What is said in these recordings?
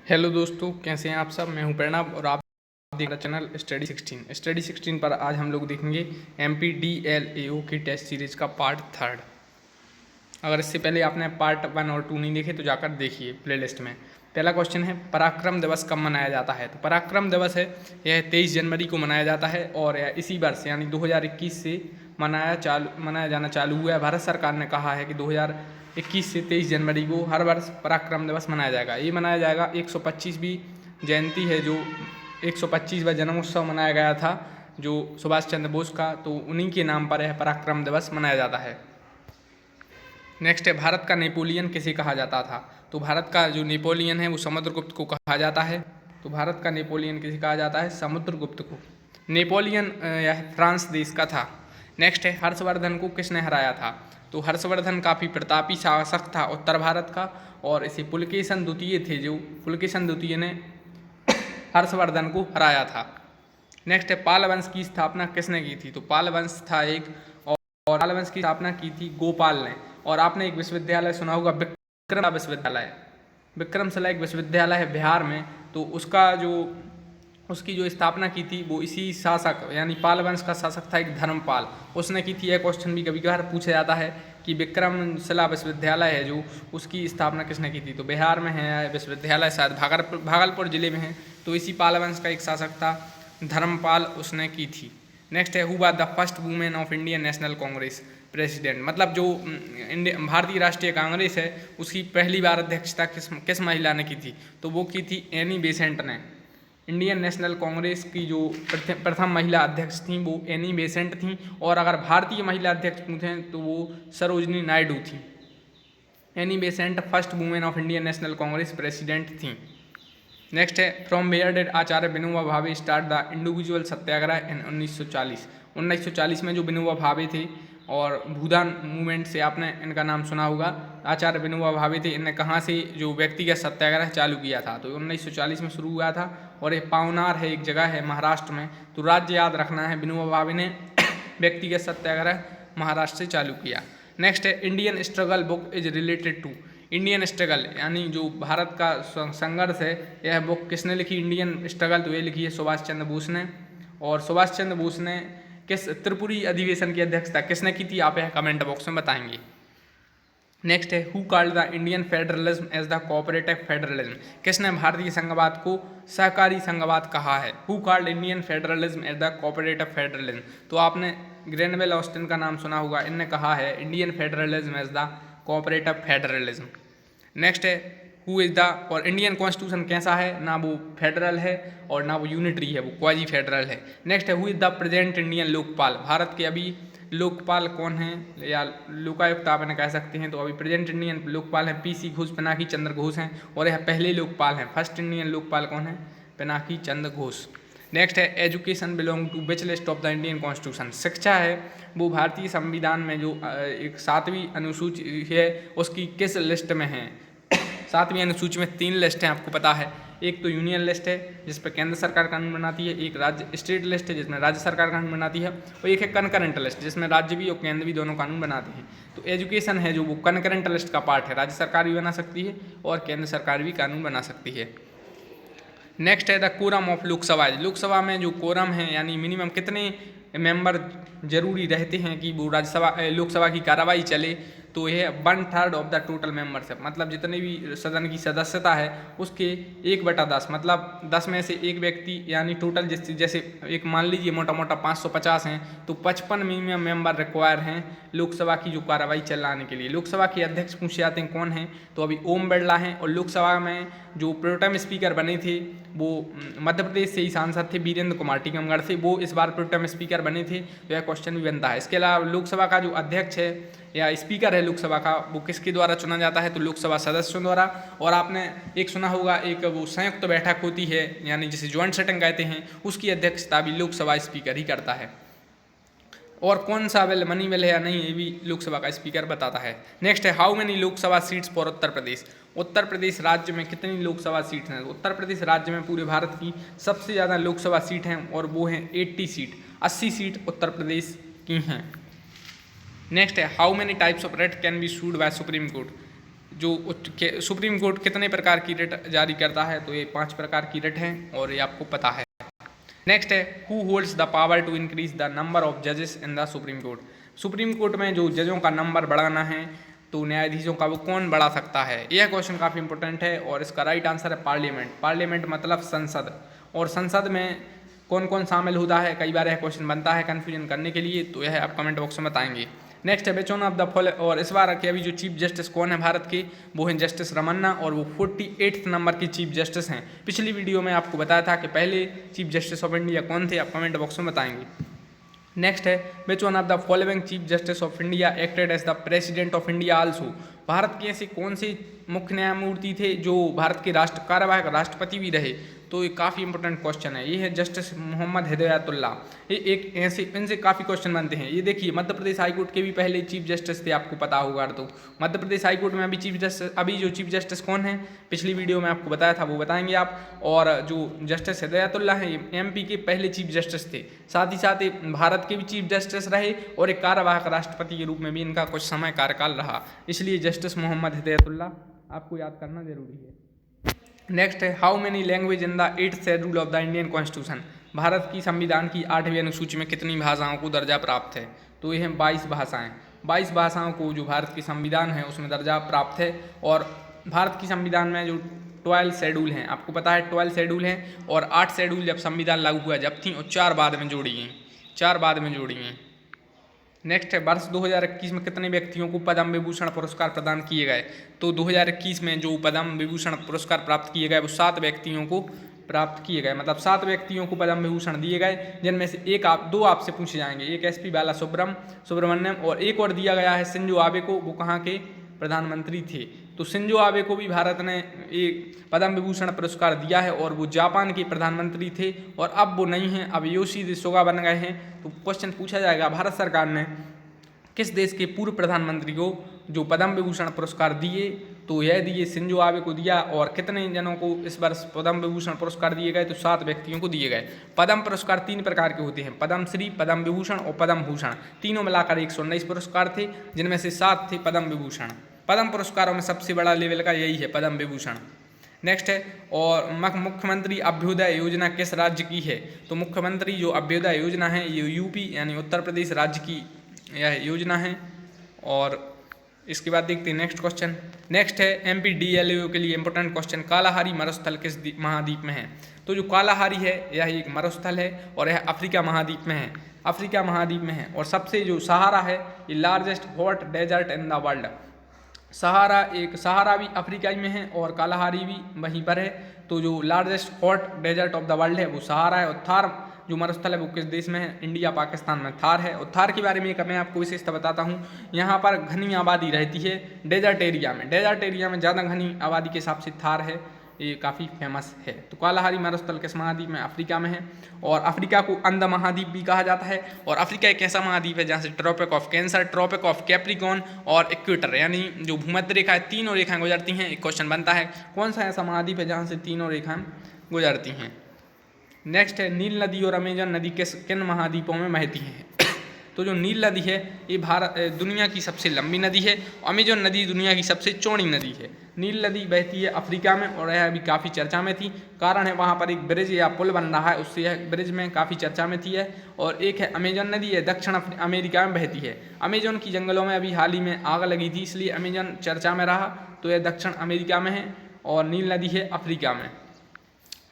Hello दोस्तों, कैसे हैं आप सब। मैं हूं प्रणव और आप देख रहे चैनल स्टडी 16 पर आज हम लोग देखेंगे MPDLAO की टेस्ट सीरीज का पार्ट 3। अगर इससे पहले आपने पार्ट 1 और 2 नहीं देखे तो जाकर देखिए प्लेलिस्ट में। पहला क्वेश्चन है, पराक्रम दिवस कब मनाया जाता है। तो पराक्रम दिवस है यह 23 जनवरी को मनाया जाता है और यह इसी वर्ष यानी 2021 से मनाया जाना चालू हुआ है। भारत सरकार ने कहा है कि 2021 से 23 जनवरी को हर वर्ष पराक्रम दिवस मनाया जाएगा। ये मनाया जाएगा 125वीं जयंती है, जो 125वां जन्मोत्सव मनाया गया था जो सुभाष चंद्र बोस का, तो उन्हीं के नाम पर यह पराक्रम दिवस मनाया जाता है। नेक्स्ट है, भारत का नेपोलियन किसे कहा जाता था। तो भारत का जो नेपोलियन है वो समुद्रगुप्त को कहा जाता है। तो भारत का नेपोलियन किसे कहा जाता है, समुद्रगुप्त को। नेपोलियन यह फ्रांस देश का था। नेक्स्ट है, हर्षवर्धन को किसने हराया था। तो हर्षवर्धन काफ़ी प्रतापी शासक था उत्तर भारत का और इसे पुलकेशन द्वितीय थे, जो पुलकेशन द्वितीय ने हर्षवर्धन को हराया था। नेक्स्ट है, पाल वंश की स्थापना किसने की थी। तो पाल वंश था एक, और पाल वंश की स्थापना की थी गोपाल ने। और आपने एक विश्वविद्यालय सुना होगा, विक्रम विश्वविद्यालय, विक्रमशिला एक विश्वविद्यालय है बिहार में। तो उसकी जो स्थापना की थी वो इसी शासक यानी पाल वंश का शासक था एक धर्मपाल, उसने की थी। यह क्वेश्चन भी कभी कभार पूछा जाता है कि विक्रमशिला विश्वविद्यालय है जो, उसकी स्थापना किसने की थी। तो बिहार में है विश्वविद्यालय, शायद भागलपुर जिले में है। तो इसी पाल वंश का एक शासक था धर्मपाल, उसने की थी। नेक्स्ट है, who was the first women of Indian national Congress president. मतलब जो भारतीय राष्ट्रीय कांग्रेस है उसकी पहली बार अध्यक्षता किस महिला ने की थी। तो वो की थी एनी बेसेंट ने। इंडियन नेशनल कांग्रेस की जो प्रथम महिला अध्यक्ष थी वो एनी बेसेंट थी। और अगर भारतीय महिला अध्यक्ष पूछें तो वो सरोजनी नायडू थी। Annie Besant first women of Indian national Congress president थी। नेक्स्ट है, from where did Acharya Vinoba Bhave start the individual सत्याग्रह इन 1940। 1940 में जो विनोबा भावे थे और भूदान मूवमेंट से आपने इनका नाम सुना होगा, आचार्य विनोबा भावे थे। इनने कहाँ से जो व्यक्तिगत सत्याग्रह चालू किया था। तो 1940 में शुरू हुआ था और ये पावनार है, एक जगह है महाराष्ट्र में। तो राज्य याद रखना है, विनोबा भावे ने व्यक्तिगत सत्याग्रह महाराष्ट्र से चालू किया। नेक्स्ट है, Indian struggle book is related to. Indian struggle यानी जो भारत का संघर्ष है, यह बुक किसने लिखी इंडियन स्ट्रगल। तो ये लिखी है सुभाष चंद्र बोस ने। और सुभाष चंद्र बोस ने किस त्रिपुरी अधिवेशन की अध्यक्षता किसने की थी, आप यह कमेंट बॉक्स में बताएंगे। नेक्स्ट है, who called the Indian federalism as the cooperative federalism. किसने भारतीय संघवाद को सहकारी संघवाद कहा है। Who called Indian federalism as the cooperative federalism. तो आपने ग्रेनवेल ऑस्टिन का नाम सुना होगा, इनने कहा है Indian federalism as the cooperative federalism. Next है, हु इज द, और इंडियन कॉन्स्टिट्यूशन कैसा है, ना वो फेडरल है और ना वो यूनिटरी है, वो क्वाजी फेडरल है। नेक्स्ट है, who is the present Indian Lokpal. Bharat के अभी लोकपाल कौन है, या लोकायुक्त आप इन्हें कह सकते हैं। तो अभी प्रेजेंट इंडियन लोकपाल है PC घोष, पिनाकी चंद्र घोष हैं। और यह पहले लोकपाल हैं। फर्स्ट इंडियन लोकपाल कौन है, पिनाकी चंद्र घोष। नेक्स्ट है, education belong to which list of the Indian constitution. शिक्षा है वो भारतीय संविधान में जो एक 7वीं अनुसूची है उसकी किस लिस्ट में है। 7वीं अनुसूची में 3 लिस्ट हैं, आपको पता है। एक तो यूनियन लिस्ट है जिस पर केंद्र सरकार कानून बनाती है, एक राज्य स्टेट लिस्ट है जिसमें राज्य सरकार कानून बनाती है, और एक है कनकरेंट लिस्ट जिसमें राज्य भी और केंद्र भी दोनों कानून बनाते हैं। तो एजुकेशन है जो वो कनकरेंट लिस्ट का पार्ट है, राज्य सरकार भी बना सकती है और केंद्र सरकार भी कानून बना सकती है। नेक्स्ट है, the quorum of Lok Sabha. Lok Sabha में जो कोरम है यानी मिनिमम कितने मेंबर जरूरी रहते हैं कि वो लोकसभा की कार्रवाई चले। तो यह 1/3 ऑफ द टोटल मेंबरशिप, मतलब जितने भी सदन की सदस्यता है उसके 1/10, मतलब 10 में से एक व्यक्ति यानी टोटल जैसे एक मान लीजिए मोटा मोटा 550 हैं तो 55 मिनिमम मेंबर रिक्वायर हैं लोकसभा की जो कार्रवाई चलाने के लिए। लोकसभा के अध्यक्ष पूछे जाते हैं कौन हैं, तो अभी ओम बिरला हैं। और लोकसभा में जो प्रोटेम स्पीकर बने थे वो मध्य प्रदेश से ही सांसद थे, वीरेंद्र कुमार टीकमगढ़ से, वो इस बार प्रोटेम स्पीकर बने थे। तो यह क्वेश्चन भी बनता है। इसके अलावा लोकसभा का जो अध्यक्ष है या स्पीकर है लोकसभा का, वो किसके द्वारा चुना जाता है, तो लोकसभा सदस्यों द्वारा। और आपने एक सुना होगा, एक वो संयुक्त बैठक होती है यानी जिसे ज्वाइंट सेटिंग कहते हैं, उसकी अध्यक्षता भी लोकसभा स्पीकर ही करता है। और कौन सा बिल मनी बिल है या नहीं, ये भी लोकसभा का स्पीकर बताता है। नेक्स्ट है, how many Lok Sabha seats for Uttar Pradesh. Uttar Pradesh राज्य में कितनी लोकसभा सीट हैं। उत्तर प्रदेश राज्य में पूरे भारत की सबसे ज़्यादा लोकसभा सीट हैं और वो हैं 80 सीट, 80 सीट उत्तर प्रदेश की हैं। नेक्स्ट है, how many types of writ can be sued by supreme court. Supreme court कितने प्रकार की रिट जारी करता है, तो ये 5 प्रकार की रिट हैं और ये आपको पता है। नेक्स्ट है who holds the power to increase the number of जजेस in the supreme court. Supreme court में जो जजों का नंबर बढ़ाना है तो न्यायाधीशों का वो कौन बढ़ा सकता है, यह क्वेश्चन काफ़ी इंपॉर्टेंट है और इसका राइट आंसर है पार्लियामेंट। पार्लियामेंट मतलब संसद, और संसद में कौन कौन शामिल होता है, कई बार यह क्वेश्चन बनता है कन्फ्यूजन करने के लिए, तो यह आप कमेंट बॉक्स में बताएंगे। नेक्स्ट है which one of the follow, और इस बार के अभी जो चीफ जस्टिस कौन है भारत के, वो हैं जस्टिस रमन्ना और वो 48th नंबर के चीफ जस्टिस हैं। पिछली वीडियो में आपको बताया था कि पहले चीफ जस्टिस ऑफ इंडिया कौन थे, आप कमेंट बॉक्स में बताएंगे। नेक्स्ट है which one of the following chief justice of India acted as the president of India also. भारत के ऐसे कौन से मुख्य न्यायमूर्ति थे जो भारत के कार्यवाहक राष्ट्रपति भी रहे, तो ये काफ़ी इंपॉर्टेंट क्वेश्चन है। ये है जस्टिस मोहम्मद हिदायतुल्ला। ये एक ऐसे इनसे काफ़ी क्वेश्चन बनते हैं। ये देखिए मध्य प्रदेश हाईकोर्ट के भी पहले चीफ जस्टिस थे, आपको पता होगा। तो मध्य प्रदेश हाईकोर्ट में अभी जो चीफ जस्टिस कौन है, पिछली वीडियो में आपको बताया था, वो बताएंगे आप। और जो जस्टिस हिदायतुल्ला हैं MP के पहले चीफ जस्टिस थे, साथ ही साथ भारत के भी चीफ जस्टिस रहे और एक कार्यवाहक राष्ट्रपति के रूप में भी इनका कुछ समय कार्यकाल रहा, इसलिए जस्टिस मोहम्मद हिदायतुल्ला आपको याद करना जरूरी है। नेक्स्ट है how many language in the 8th schedule of the Indian constitution. Bharat की संविधान की 8वीं अनुसूची में कितनी भाषाओं को दर्जा प्राप्त है, तो ये हैं 22 भाषाएं। 22 भाषाओं को जो भारत की संविधान है उसमें दर्जा प्राप्त है। और भारत की संविधान में जो 12 शेड्यूल हैं, आपको पता है 12 शेड्यूल हैं, और 8 शेड्यूल जब संविधान लागू हुआ जब थी, और 4 बाद में जोड़ी गई, 4 बाद में जोड़ी गई। नेक्स्ट है वर्ष 2021 में कितने व्यक्तियों को पद्म विभूषण पुरस्कार प्रदान किए गए, तो 2021 में जो पद्म विभूषण पुरस्कार प्राप्त किए गए वो 7 व्यक्तियों को प्राप्त किए गए, मतलब 7 व्यक्तियों को पद्म विभूषण दिए गए, जिनमें से दो आपसे पूछे जाएंगे। एक SP बालासुब्रमण्यम और एक और दिया गया है शिंजो आबे को, वो कहाँ के प्रधानमंत्री थे। तो शिंजो आबे को भी भारत ने एक पद्म विभूषण पुरस्कार दिया है और वो जापान के प्रधानमंत्री थे, और अब वो नहीं हैं, अब योशिहिदे सुगा बन गए हैं। तो क्वेश्चन पूछा जाएगा भारत सरकार ने किस देश के पूर्व प्रधानमंत्री को जो पद्म विभूषण पुरस्कार दिए, तो यह दिए शिंजो आबे को दिया। और कितने जनों को इस वर्ष पद्म विभूषण पुरस्कार दिए गए, तो 7 व्यक्तियों को दिए गए। पद्म पुरस्कार 3 प्रकार के होते हैं, पद्म श्री, पद्म विभूषण और पद्म भूषण। तीनों मिलाकर 119 पुरस्कार थे, जिनमें से 7 थे पद्म विभूषण। पद्म पुरस्कारों में सबसे बड़ा लेवल का यही है, पद्म विभूषण। नेक्स्ट है और मुख्यमंत्री अभ्युदय योजना किस राज्य की है, तो मुख्यमंत्री जो अभ्युदय योजना है ये UP यानी उत्तर प्रदेश राज्य की यह योजना है। और इसके बाद देखते हैं नेक्स्ट क्वेश्चन। नेक्स्ट है MPDLAO के लिए इंपॉर्टेंट क्वेश्चन, कालाहारी मरुस्थल किस महाद्वीप में है, तो जो कालाहारी है यह एक मरुस्थल है और यह अफ्रीका महाद्वीप में है, अफ्रीका महाद्वीप में है। और सबसे जो सहारा है ये largest hot desert in the world. Sahara भी अफ्रीका में है और कालाहारी भी वहीं पर है। तो जो largest hot desert of the world है वो सहारा है। और थार जो मरुस्थल है वो किस देश में है, इंडिया पाकिस्तान में थार है। और थार के बारे में एक मैं आपको विशेषता बताता हूँ, यहाँ पर घनी आबादी रहती है डेजर्ट एरिया में ज़्यादा घनी आबादी के हिसाब से थार है, ये काफ़ी फेमस है। तो कालाहारी मरुस्थल किस महाद्वीप में, अफ्रीका में है। और अफ्रीका को अंध महाद्वीप भी कहा जाता है। और अफ्रीका एक ऐसा महाद्वीप है जहाँ से tropic of cancer, tropic of capricorn और इक्वेटर यानी जो भूमध्य रेखा है, तीनों रेखाएं गुजरती हैं। एक क्वेश्चन बनता है कौन सा ऐसा महाद्वीप है जहाँ से तीनों रेखाएं गुजरती हैं। नेक्स्ट है नील नदी और अमेजन नदी किन महाद्वीपों में बहती हैं, तो जो नील नदी है ये दुनिया की सबसे लंबी नदी है। अमेजन नदी दुनिया की सबसे चौड़ी नदी है। नील नदी बहती है अफ्रीका में और यह अभी काफ़ी चर्चा में थी, कारण है वहाँ पर एक ब्रिज या पुल बन रहा है, उससे यह ब्रिज में काफ़ी चर्चा में थी है। और एक है अमेजन नदी, है दक्षिण अमेरिका में बहती है। अमेजन की जंगलों में अभी हाल ही में आग लगी थी, इसलिए अमेजन चर्चा में रहा, तो यह दक्षिण अमेरिका में है। और नील नदी है अफ्रीका में।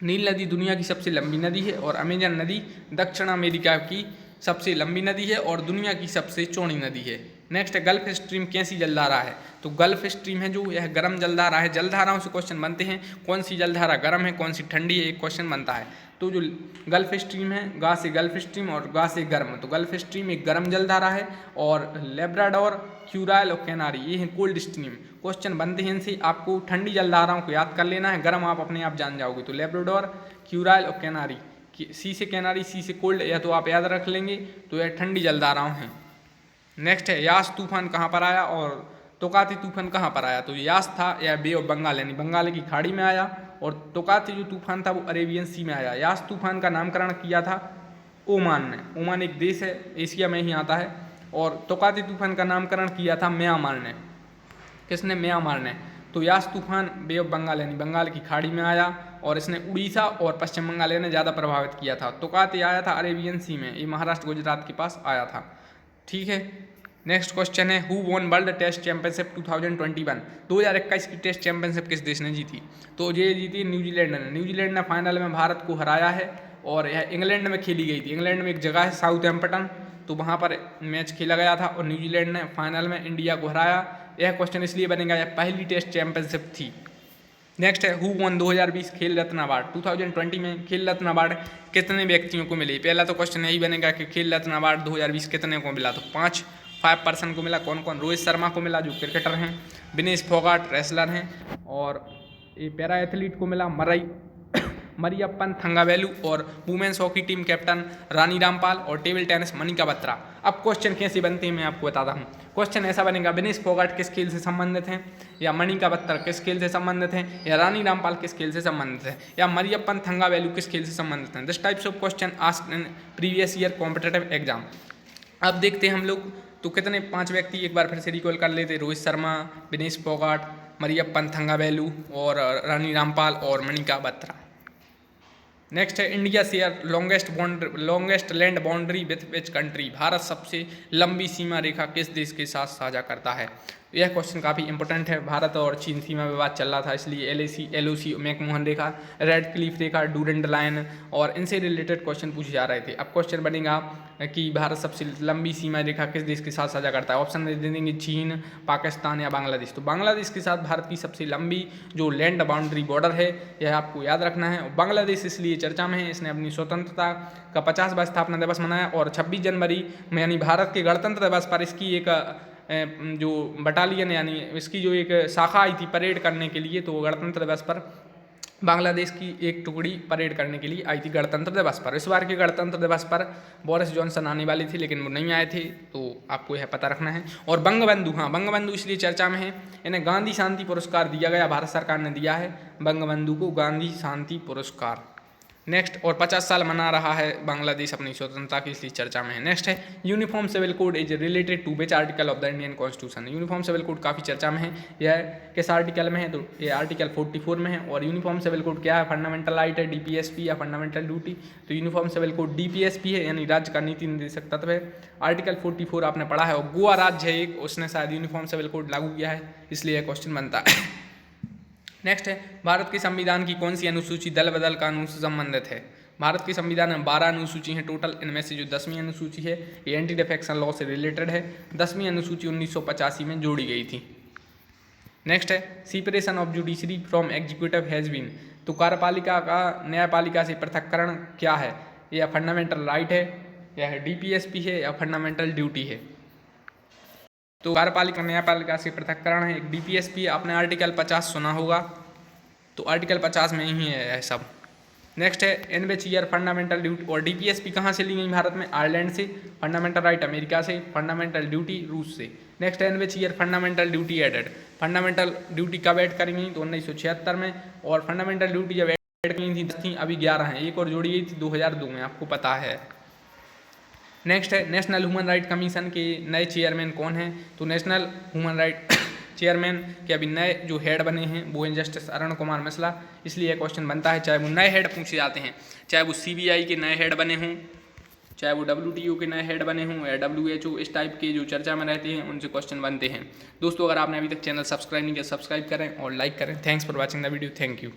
नील नदी दुनिया की सबसे लंबी नदी है और अमेजन नदी दक्षिण अमेरिका की सबसे लंबी नदी है और दुनिया की सबसे चौड़ी नदी है। नेक्स्ट है गल्फ स्ट्रीम कैसी जलधारा है, तो गल्फ स्ट्रीम है जो यह गर्म जलधारा है। जलधाराओं से क्वेश्चन बनते हैं, कौन सी जलधारा गर्म है कौन सी ठंडी है, एक क्वेश्चन बनता है। तो जो गल्फ स्ट्रीम है, गा से गल्फ स्ट्रीम और गा से गर्म, तो गल्फ स्ट्रीम एक गर्म जलधारा है। और लेब्राडोर, क्यूराइल और कैनारी ये हैं कोल्ड स्ट्रीम। क्वेश्चन बनते हैं इनसे, आपको ठंडी जलधाराओं को याद कर लेना है, गर्म आप अपने आप जान जाओगे। तो लेब्राडोर, क्यूराइल और कैनारी, सी से कैनारी, सी से कोल्ड, या तो आप याद रख लेंगे, तो यह ठंडी जलधाराएं हैं। नेक्स्ट है यास तूफान कहाँ पर आया और तोकाती तूफान कहाँ पर आया, तो यास था यह बे ऑफ बंगाल यानी बंगाल की खाड़ी में आया, और तोकाती जो तूफान था वो अरेबियन सी में आया। यास तूफान का नामकरण किया था ओमान ने, ओमान एक देश है एशिया में ही आता है। और तोकाती तूफान का नामकरण किया था म्यांमार ने। किसने, म्यांमार ने। तो यास तूफान बे ऑफ बंगाल यानी बंगाल की खाड़ी में आया और इसने उड़ीसा और पश्चिम बंगाल ने ज़्यादा प्रभावित किया था। तोकाते आया था अरेबियन सी में, ये महाराष्ट्र गुजरात के पास आया था। ठीक है, नेक्स्ट क्वेश्चन है who won world test championship 2021। 2021 की टेस्ट चैंपियनशिप किस देश ने जीती? तो ये जीती न्यूजीलैंड ने। न्यूजीलैंड ने फाइनल में भारत को हराया है और यह इंग्लैंड में खेली गई थी। इंग्लैंड में एक जगह है साउथहैम्पटन, तो वहाँ पर मैच खेला गया था और न्यूजीलैंड ने फाइनल में इंडिया को हराया। यह क्वेश्चन इसलिए बनेगा, यह पहली टेस्ट चैंपियनशिप थी। नेक्स्ट है हु वॉन 2020 खेल रत्न अवार्ड। 2020 में खेल रत्न अवार्ड कितने व्यक्तियों को मिले? पहला तो क्वेश्चन यही बनेगा कि खेल रत्न अवार्ड 2020 कितने को मिला? तो 5 पर्सन को मिला। कौन कौन? रोहित शर्मा को मिला जो क्रिकेटर हैं, विनेश फोगाट रेसलर हैं, और ये पैरा एथलीट को मिला मरियप्पन थंगावेलु, और women's hockey team captain Rani Rampal, और टेबल टेनिस मनिका बत्रा। अब क्वेश्चन कैसे बनते हैं मैं आपको बताता हूँ। क्वेश्चन ऐसा बनेगा, विनेश फोगाट किस खेल से संबंधित हैं, या मनिका बत्रा किस खेल से संबंधित हैं, या रानी रामपाल किस खेल से संबंधित है, या मरियप्पन थंगावेलु किस खेल से संबंधित हैं। This types of question asked in previous year competitive exam. अब देखते हैं हम लोग तो कितने 5 व्यक्ति एक बार फिर से रिकॉल कर लेते। रोहित शर्मा, विनेश फोगाट, मरियप्पन थंगावेलु, और रानी रामपाल, और मनिका बत्रा। नेक्स्ट है India share longest land boundary with which country. Bharat सबसे लंबी सीमा रेखा किस देश के साथ साझा करता है? यह क्वेश्चन काफ़ी इंपॉर्टेंट है। भारत और चीन सीमा विवाद चल रहा था, इसलिए LOC मैकमोहन रेखा, रेड क्लिफ रेखा, डूरेंट लाइन और इनसे रिलेटेड क्वेश्चन पूछे जा रहे थे। अब क्वेश्चन बनेगा कि भारत सबसे लंबी सीमा रेखा किस देश के साथ साझा करता है? ऑप्शन दे देंगे चीन, पाकिस्तान या बांग्लादेश। तो बांग्लादेश के साथ भारत की सबसे लंबी जो लैंड बाउंड्री बॉर्डर है, यह आपको याद रखना है। बांग्लादेश इसलिए चर्चा में है, इसने अपनी स्वतंत्रता का 50वां स्थापना दिवस मनाया और 26 जनवरी में यानी भारत के गणतंत्र दिवस पर इसकी एक जो बटालियन यानी इसकी जो एक शाखा आई थी परेड करने के लिए, तो गणतंत्र दिवस पर बांग्लादेश की एक टुकड़ी परेड करने के लिए आई थी गणतंत्र दिवस पर। इस बार के गणतंत्र दिवस पर बोरिस जॉनसन आने वाले थे लेकिन वो नहीं आए थे, तो आपको यह पता रखना है। और बंगबंधु, हाँ बंगबंधु इसलिए चर्चा में है, इन्हें गांधी शांति पुरस्कार दिया गया, भारत सरकार ने दिया है बंगबंधु को गांधी शांति पुरस्कार। नेक्स्ट, और 50 साल मना रहा है बांग्लादेश अपनी स्वतंत्रता की, इसलिए चर्चा में है। नेक्स्ट है uniform civil code is related to which article of the Indian constitution. Uniform civil code काफ़ी चर्चा में है, यह किस आर्टिकल में है? तो ये आर्टिकल 44 में है। और यूनिफॉर्म सिविल कोड क्या है? फंडामेंटल राइट है, DPSP या फंडामेंटल ड्यूटी। तो यूनिफॉर्म सिविल कोड DPSP है, यानी राज्य का नीति निर्देशक तत्व है। आर्टिकल 44 आपने पढ़ा है, और गोवा राज्य है एक, उसने शायद यूनिफॉर्म सिविल कोड लागू किया है, इसलिए यह क्वेश्चन बनता है। नेक्स्ट है भारत के संविधान की कौन सी अनुसूची दल बदल कानून से संबंधित है? भारत के संविधान में 12 अनुसूची हैं टोटल, इनमें से जो 10वीं अनुसूची है ये एंटी डिफेक्शन लॉ से रिलेटेड है। 10वीं अनुसूची 1985 में जोड़ी गई थी। नेक्स्ट है separation of judiciary from executive has been. तो कार्यपालिका का न्यायपालिका से पृथककरण क्या है? यह फंडामेंटल राइट है, यह DPSP है, या फंडामेंटल ड्यूटी है? तो कार्यपालिका न्यायपालिका से पृथककरण है, एक DPSP है। आपने आर्टिकल 50 सुना होगा, तो आर्टिकल 50 में ही है यह सब। नेक्स्ट है in which year fundamental duty, और DPSP कहाँ से ली गई भारत में? आयरलैंड से। फंडामेंटल राइट अमेरिका से। फंडामेंटल ड्यूटी रूस से। नेक्स्ट है in which year fundamental duty added. Fundamental duty कब ऐड करी गई? तो 1976 में। और फंडामेंटल ड्यूटी जब ऐड की थी 10 थी, अभी 11 हैं, एक और जोड़ी गई थी 2002 में, आपको पता है। नेक्स्ट है नेशनल ह्यूमन राइट कमीशन के नए चेयरमैन कौन हैं? तो नेशनल ह्यूमन राइट चेयरमैन के अभी नए जो हेड बने हैं वो हैं जस्टिस अरुण कुमार मिश्रा, इसलिए यह क्वेश्चन बनता है। चाहे वो नए हेड पूछे जाते हैं, चाहे वो CBI के नए हेड बने हों, चाहे वो WTO के नए हेड बने हों, या WHO, इस टाइप के जो चर्चा में रहते हैं उनसे क्वेश्चन बनते हैं। दोस्तों अगर आपने अभी तक चैनल सब्सक्राइब नहीं किया, सब्सक्राइब करें और लाइक करें। Thanks for watching the video, thank you.